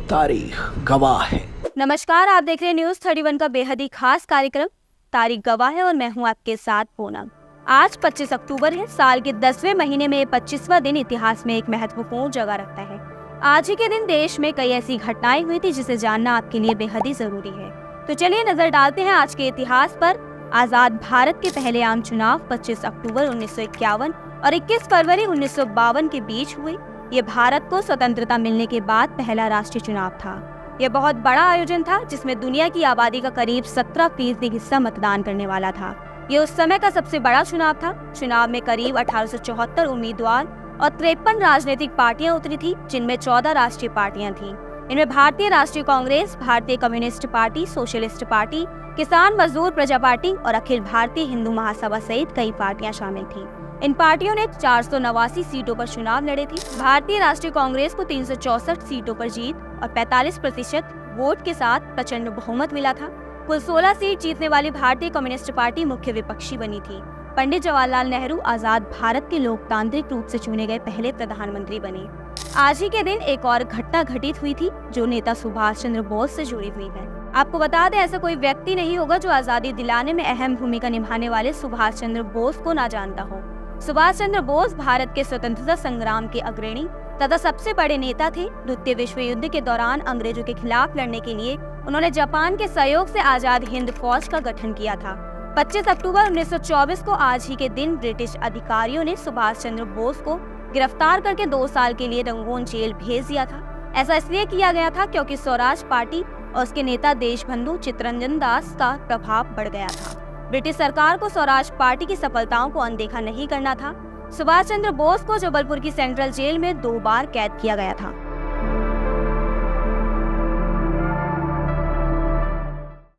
तारीख गवाह है। नमस्कार, आप देख रहे हैं न्यूज 31 का बेहद ही खास कार्यक्रम तारीख गवाह है और मैं हूं आपके साथ पूनम। आज 25 अक्टूबर है। साल के 10वें महीने में 25वां दिन इतिहास में एक महत्वपूर्ण जगह रखता है। आज ही के दिन देश में कई ऐसी घटनाएं हुई थी जिसे जानना आपके लिए बेहद ही जरूरी है। तो चलिए नजर डालते हैं आज के इतिहास पर। आजाद भारत के पहले आम चुनाव 25 अक्टूबर 1951 और 21 फरवरी 1952 के बीच हुए। ये भारत को स्वतंत्रता मिलने के बाद पहला राष्ट्रीय चुनाव था। यह बहुत बड़ा आयोजन था जिसमें दुनिया की आबादी का करीब 17% हिस्सा मतदान करने वाला था। ये उस समय का सबसे बड़ा चुनाव था। चुनाव में करीब 1874 उम्मीदवार और 53 राजनीतिक पार्टियां उतरी थी, जिनमें 14 राष्ट्रीय पार्टियां थीं। इनमें भारतीय राष्ट्रीय कांग्रेस, भारतीय कम्युनिस्ट पार्टी, सोशलिस्ट पार्टी, किसान मजदूर प्रजा पार्टी और अखिल भारतीय हिंदू महासभा सहित कई पार्टियां शामिल थीं। इन पार्टियों ने 489 सीटों पर चुनाव लड़े थे। भारतीय राष्ट्रीय कांग्रेस को 364 सीटों पर जीत और 45% वोट के साथ प्रचंड बहुमत मिला था। कुल 16 सीट जीतने वाली भारतीय कम्युनिस्ट पार्टी मुख्य विपक्षी बनी थी। पंडित जवाहरलाल नेहरू आजाद भारत के लोकतांत्रिक रूप से चुने गए पहले प्रधानमंत्री बने। आज ही के दिन एक और घटना घटित हुई थी जो नेता सुभाष चंद्र बोस से जुड़ी हुई है। आपको बता दें, ऐसा कोई व्यक्ति नहीं होगा जो आजादी दिलाने में अहम भूमिका निभाने वाले सुभाष चंद्र बोस को ना जानता हो। सुभाष चंद्र बोस भारत के स्वतंत्रता संग्राम के अग्रणी तथा सबसे बड़े नेता थे। द्वितीय विश्व युद्ध के दौरान अंग्रेजों के खिलाफ लड़ने के लिए उन्होंने जापान के सहयोग से आजाद हिंद फौज का गठन किया था। 25 अक्टूबर 1924 को आज ही के दिन ब्रिटिश अधिकारियों ने सुभाष चंद्र बोस को गिरफ्तार करके 2 साल के लिए रंगून जेल भेज दिया था। ऐसा इसलिए किया गया था क्योंकि स्वराज पार्टी और उसके नेता देशबंधु चित्तरंजन दास का प्रभाव बढ़ गया था। ब्रिटिश सरकार को स्वराज पार्टी की सफलताओं को अनदेखा नहीं करना था। सुभाष चंद्र बोस को जबलपुर की सेंट्रल जेल में 2 बार कैद किया गया था।